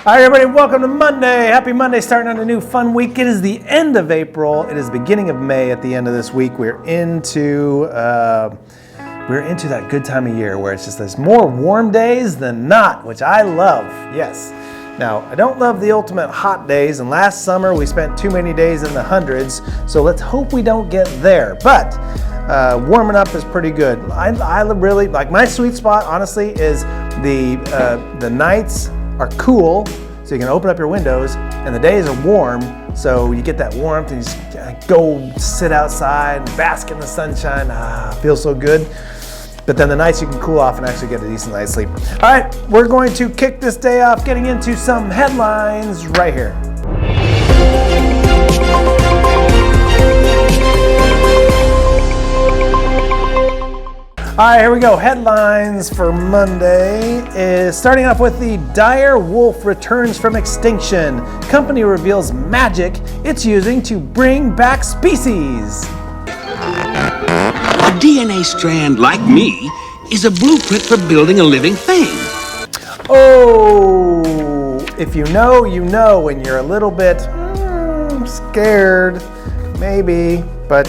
Hi everybody, welcome to Monday. Happy Monday, starting on a new fun week. It is the end of April. It is the beginning of May at the end of this week. We're into that good time of year where it's just there's more warm days than not, which I love, yes. Now, I don't love the ultimate hot days, and last summer we spent too many days in the hundreds, so let's hope we don't get there. But warming up is pretty good. I really, like my sweet spot, honestly, is the nights are cool, so you can open up your windows, and the days are warm, so you get that warmth and you just go sit outside and bask in the sunshine. Feels so good. But then the nights you can cool off and actually get a decent night's sleep. All right, we're going to kick this day off getting into some headlines right here. All right, here we go. Headlines for Monday is starting off with the dire wolf returns from extinction. Company reveals magic it's using to bring back species. A DNA strand like me is a blueprint for building a living thing. Oh, if you know, you know, and you're a little bit scared, maybe, but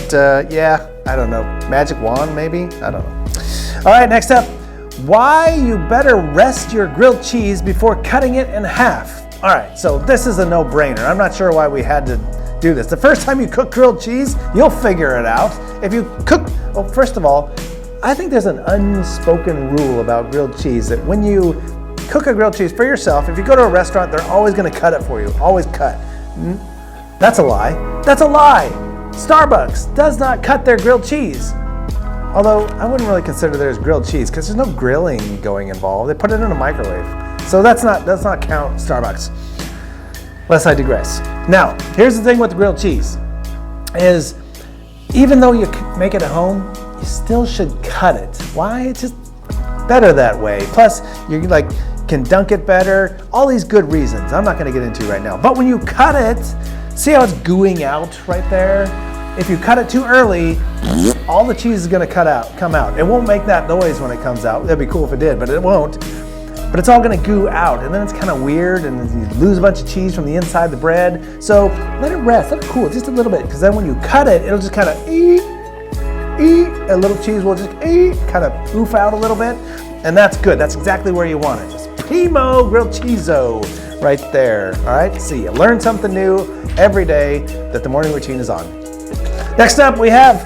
yeah, I don't know. Magic wand, maybe? I don't know. All right, next up, why you better rest your grilled cheese before cutting it in half. All right, so this is a no-brainer. I'm not sure why we had to do this. The first time you cook grilled cheese, you'll figure it out. If you cook, well, first of all, I think there's an unspoken rule about grilled cheese that when you cook a grilled cheese for yourself, if you go to a restaurant, they're always gonna cut it for you, always cut. That's a lie. That's a lie. Starbucks does not cut their grilled cheese. Although I wouldn't really consider theirs grilled cheese because there's no grilling going involved. They put it in a microwave. So that's not count Starbucks. Lest I digress. Now, here's the thing with the grilled cheese is even though you make it at home, you still should cut it. Why? It's just better that way. Plus, you can dunk it better. All these good reasons I'm not gonna get into right now. But when you cut it, see how it's gooing out right there? If you cut it too early, all the cheese is gonna come out. It won't make that noise when it comes out. That'd be cool if it did, but it won't. But it's all gonna goo out, and then it's kind of weird, and you lose a bunch of cheese from the inside of the bread. So let it rest, let it cool just a little bit, because then when you cut it, it'll just kind of a little cheese will just kind of oof out a little bit, and that's good. That's exactly where you want it. Just primo grilled cheeso right there. All right, see, you learn something new every day that the morning routine is on. Next up, we have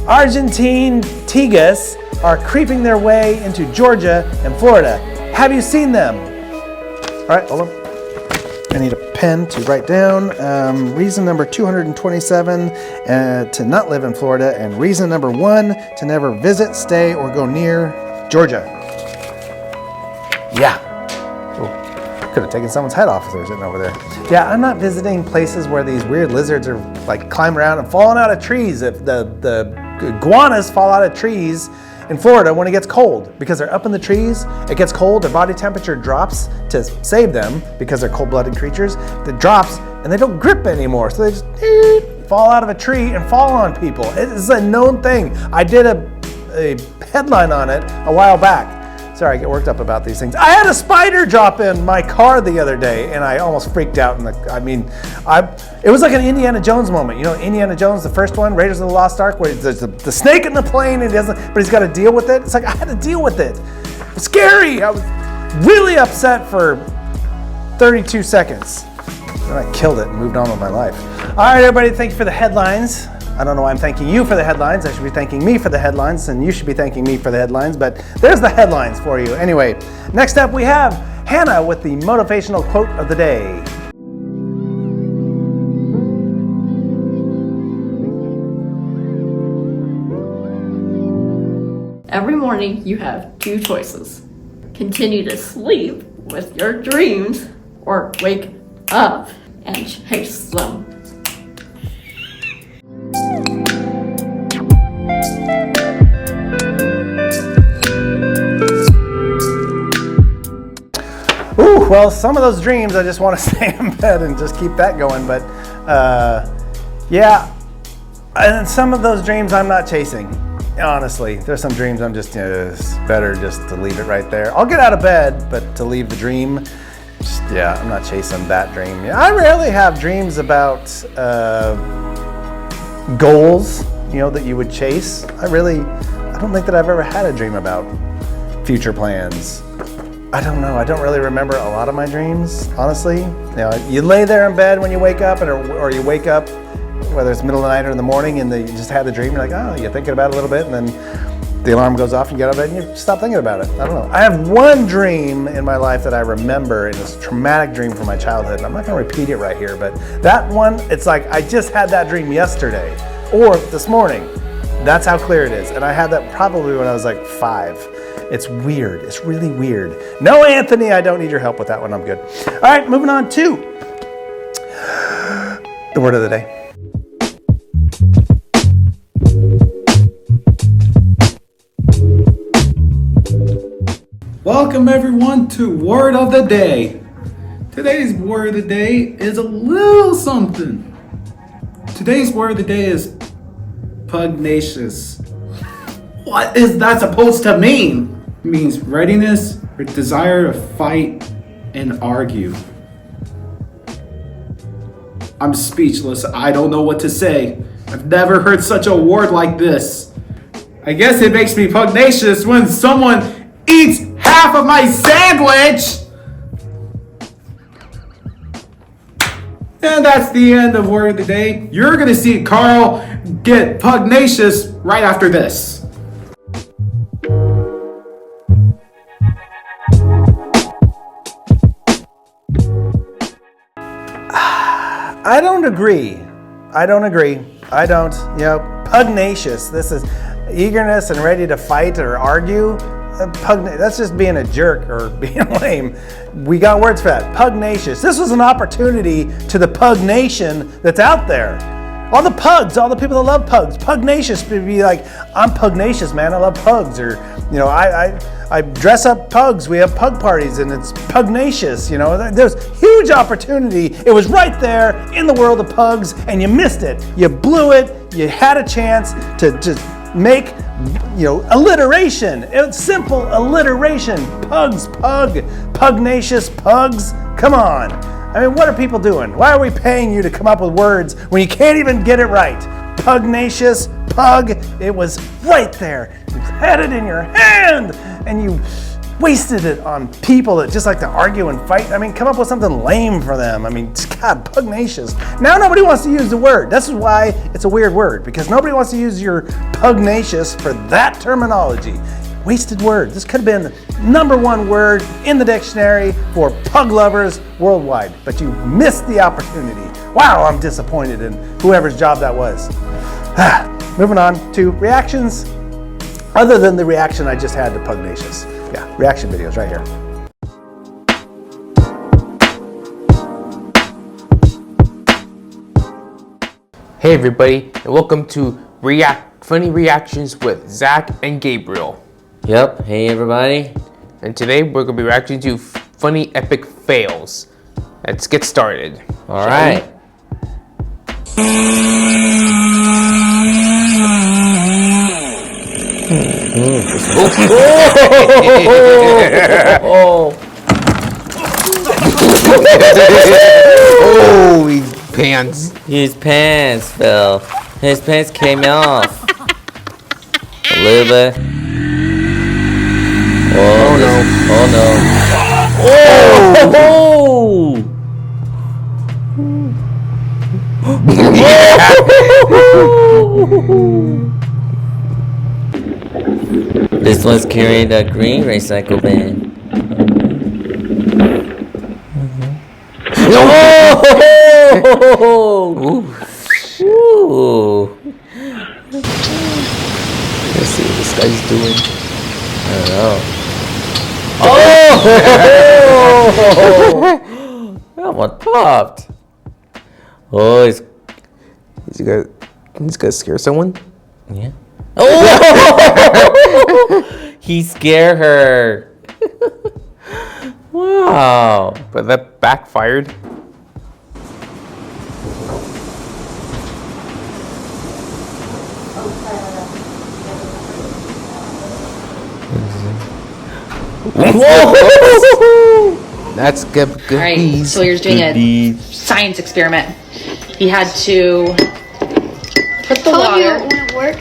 Argentine tigers are creeping their way into Georgia and Florida. Have you seen them? All right, hold on. I need a pen to write down. Reason number 227 to not live in Florida, and reason number 1 to never visit, stay, or go near Georgia. Yeah. Oh, could have taken someone's head off if they were sitting over there. Yeah, I'm not visiting places where these weird lizards are like climbing around and falling out of trees. If the iguanas fall out of trees in Florida when it gets cold, because they're up in the trees, it gets cold, their body temperature drops to save them because they're cold-blooded creatures. It drops and they don't grip anymore, so they just fall out of a tree and fall on people. It's a known thing. I did a headline on it a while back. Sorry, I get worked up about these things. I had a spider drop in my car the other day, and I almost freaked out. It was like an Indiana Jones moment. You know, Indiana Jones, the first one, Raiders of the Lost Ark, where there's the snake in the plane, and but he's got to deal with it. It's like I had to deal with it. It's scary. I was really upset for 32 seconds. And I killed it and moved on with my life. All right, everybody, thank you for the headlines. I don't know why I'm thanking you for the headlines. I should be thanking me for the headlines, and you should be thanking me for the headlines, but there's the headlines for you. Anyway, next up we have Hannah with the motivational quote of the day. Every morning you have 2 choices. Continue to sleep with your dreams, or wake up and chase them. Ooh, well, some of those dreams I just want to stay in bed and just keep that going, but yeah, and some of those dreams I'm not chasing. Honestly, there's some dreams I'm just, it's better just to leave it right there. I'll get out of bed, but to leave the dream, just Yeah, I'm not chasing that dream. Yeah, I rarely have dreams about goals, that you would chase. I don't think that I've ever had a dream about future plans. I don't know. I don't really remember a lot of my dreams, honestly. You lay there in bed when you wake up, or you wake up, whether it's middle of the night or in the morning, and you just had the dream. You're like, oh, you're thinking about it a little bit, and then the alarm goes off, and you get out of bed, and you stop thinking about it. I don't know. I have one dream in my life that I remember, and it's a traumatic dream from my childhood, and I'm not going to repeat it right here, but that one, it's like I just had that dream yesterday, or this morning. That's how clear it is. And I had that probably when I was like 5. It's weird. It's really weird. No, Anthony, I don't need your help with that one. I'm good. All right, moving on to the word of the day. Welcome everyone to Word of the Day. Today's word of the day is a little something. Today's word of the day is pugnacious. What is that supposed to mean? It means readiness or desire to fight and argue. I'm speechless. I don't know what to say. I've never heard such a word like this. I guess it makes me pugnacious when someone eats half of my sandwich! And that's the end of Word of the Day. You're gonna see Carl get pugnacious right after this. I don't agree. Pugnacious. This is eagerness and ready to fight or argue. That's just being a jerk or being lame. We got words for that. Pugnacious. This was an opportunity to the pug nation that's out there. All the pugs, all the people that love pugs. Pugnacious would be like, I'm pugnacious, man. I love pugs. Or, I dress up pugs. We have pug parties and it's pugnacious. There's huge opportunity. It was right there in the world of pugs and you missed it. You blew it. You had a chance to just make alliteration. It's simple alliteration. Pugs, pug, pugnacious, pugs. Come on. I mean, what are people doing? Why are we paying you to come up with words when you can't even get it right? Pugnacious, pug, it was right there. You had it in your hand and you wasted it on people that just like to argue and fight. I mean, come up with something lame for them. I mean, God, pugnacious. Now nobody wants to use the word. This is why it's a weird word, because nobody wants to use your pugnacious for that terminology. Wasted word. This could have been the #1 word in the dictionary for pug lovers worldwide, but you missed the opportunity. Wow, I'm disappointed in whoever's job that was. Moving on to reactions, other than the reaction I just had to pugnacious. Yeah, reaction videos right here. Hey everybody, and welcome to Funny Reactions with Zach and Gabriel. Yep, hey everybody. And today we're going to be reacting to funny epic fails. Let's get started. All right. Oh, his pants. His pants fell. His pants came off. A little bit. Oh no. Oh no. This one's carrying the green recycle bin. Oh! Ooh. Let's see what this guy's doing. I don't know. Oh! That one popped. Oh, He's gonna scare someone? yeah. Oh! He scared her. Wow. But that backfired. Whoa! That's good. Good All right, bees. Sawyer's doing Good a bees. science experiment. He had to put the water.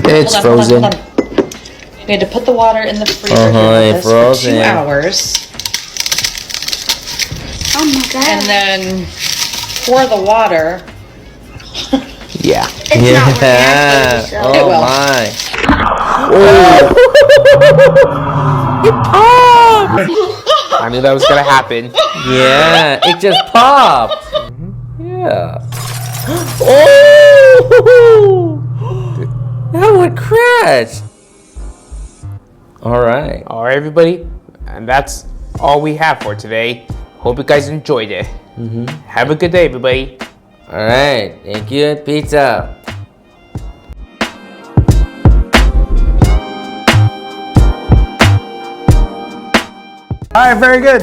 It's Hold on, frozen. hold on, hold on. We had to put the water in the freezer It's for us for 2 frozen. hours, Oh my god. and then pour the water. Yeah. It's not working Yeah. actually, so. It Oh will. my. I knew that was gonna happen. Yeah, it just popped. Yeah. Oh! That would crash. All right. All right, everybody, and that's all we have for today. Hope you guys enjoyed it. Have a good day, everybody. All right. Thank you, pizza. All right, very good.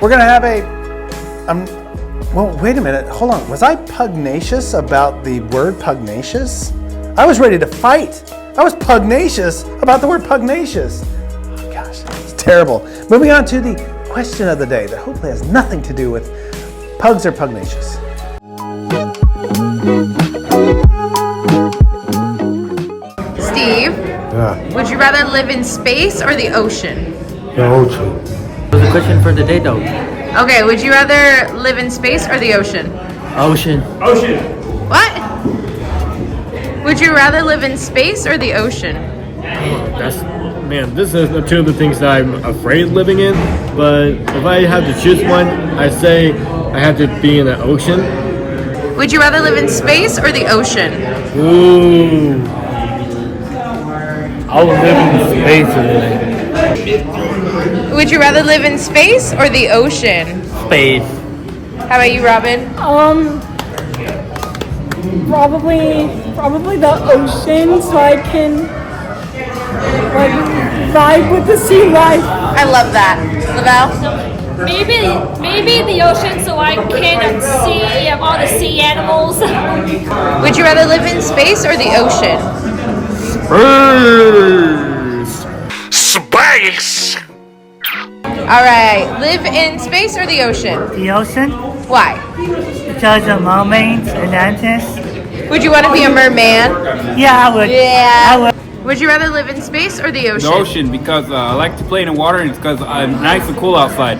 We're gonna have a. Well, wait a minute. Hold on. Was I pugnacious about the word pugnacious? I was ready to fight. I was pugnacious about the word pugnacious. Oh gosh, it's terrible. Moving on to the question of the day that hopefully has nothing to do with pugs or pugnacious. Steve, would you rather live in space or the ocean? The ocean. The question for the day though. Okay, would you rather live in space or the ocean? Ocean. What? Would you rather live in space or the ocean? This is two of the things that I'm afraid living in. But if I have to choose one, I say I have to be in the ocean. Would you rather live in space or the ocean? Ooh. I will live in space today. Would you rather live in space or the ocean? Space. How about you, Robin? Probably the ocean, so I can like vibe with the sea life. I love that. Lavelle? Maybe the ocean so I can see all the sea animals. Would you rather live in space or the ocean? Space! Alright, live in space or the ocean? The ocean, Why? because of mermaids and Atlantis. Would you want to be a merman? Yeah, I would. Yeah. Would you rather live in space or the ocean? The ocean, because I like to play in the water and it's because I'm nice and cool outside.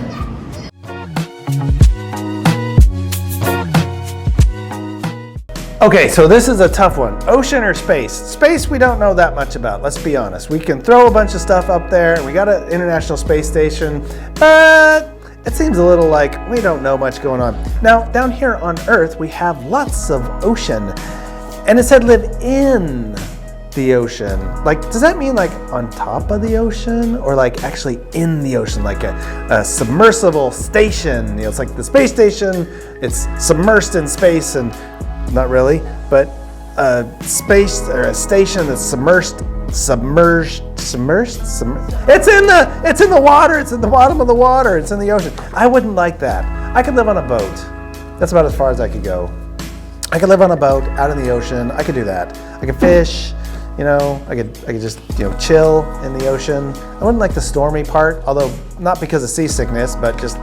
Okay, so this is a tough one. Ocean or space? Space we don't know that much about, let's be honest. We can throw a bunch of stuff up there. We got an International Space Station, but it seems a little like we don't know much going on. Now, down here on Earth, we have lots of ocean. And it said live in the ocean. Like, does that mean like on top of the ocean or like actually in the ocean, like a submersible station? You know, it's like the space station, it's submersed in space, and not really, but a space or a station that's submerged. It's in the water. It's in the bottom of the water. It's in the ocean. I wouldn't like that. I could live on a boat. That's about as far as I could go. I could live on a boat out in the ocean. I could do that. I could fish. You know, I could just chill in the ocean. I wouldn't like the stormy part, although not because of seasickness, but just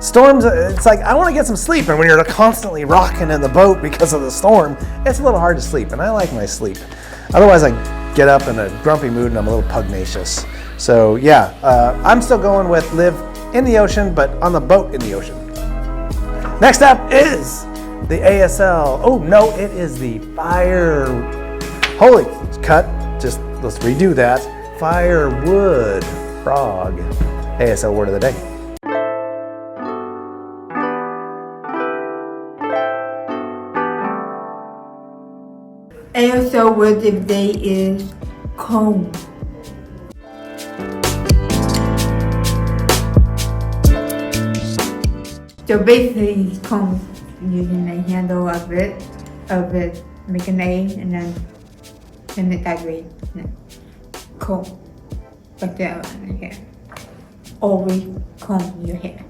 storms. It's like I want to get some sleep, and when you're constantly rocking in the boat because of the storm, it's a little hard to sleep. And I like my sleep. Otherwise, I get up in a grumpy mood and I'm a little pugnacious. So yeah, I'm still going with live in the ocean, but on the boat in the ocean. Next up is the ASL. Oh no, it is the fire. Holy cut! Just let's redo that. Firewood frog. ASL word of the day. ASL word of the day is comb. So basically, it's comb using the handle of it, make an A, and then send it that way. Comb, like that on your hair. Always comb your hair.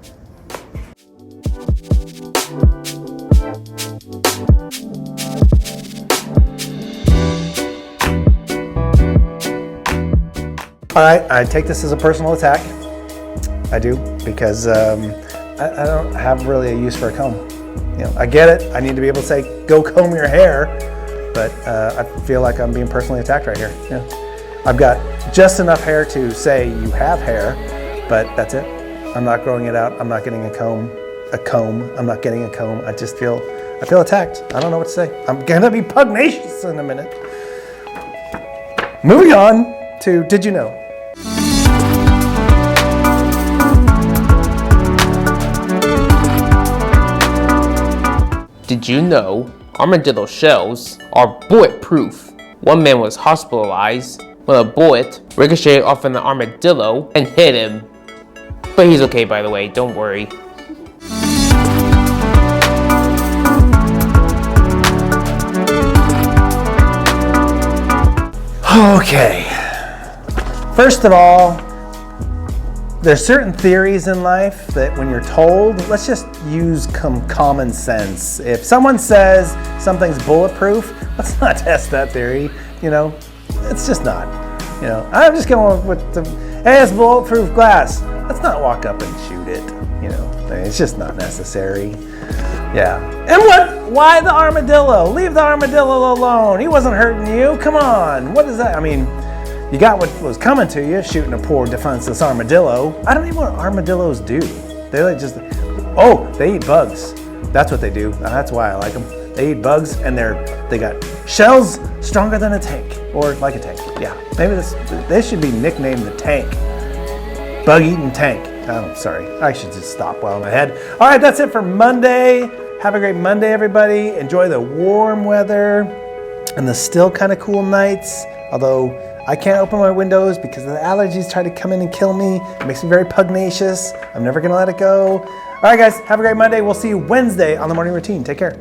All right, I take this as a personal attack. I do, because I don't have really a use for a comb. I get it. I need to be able to say, go comb your hair, but I feel like I'm being personally attacked right here. I've got just enough hair to say you have hair, but that's it. I'm not growing it out. I'm not getting a comb. I'm not getting a comb. I feel attacked. I don't know what to say. I'm gonna be pugnacious in a minute. Moving on to Did You Know? Did you know armadillo shells are bulletproof? One man was hospitalized when a bullet ricocheted off an armadillo and hit him. But he's okay, by the way, don't worry. Okay. First of all, there's certain theories in life that when you're told, let's just use common sense. If someone says something's bulletproof, let's not test that theory. It's just not. I'm just going with hey, it's bulletproof glass. Let's not walk up and shoot it. It's just not necessary. Yeah. And why the armadillo? Leave the armadillo alone. He wasn't hurting you. Come on. What is that? I mean, you got what was coming to you, shooting a poor defenseless armadillo. I don't even know what armadillos do. They they eat bugs. That's what they do. That's why I like them. They eat bugs, and they got shells stronger than a tank, or like a tank. Yeah, maybe they should be nicknamed the tank. Bug-eating tank. Oh, sorry. I should just stop while I'm ahead. All right, that's it for Monday. Have a great Monday, everybody. Enjoy the warm weather and the still kind of cool nights. Although I can't open my windows because the allergies try to come in and kill me. It makes me very pugnacious. I'm never going to let it go. All right, guys. Have a great Monday. We'll see you Wednesday on the morning routine. Take care.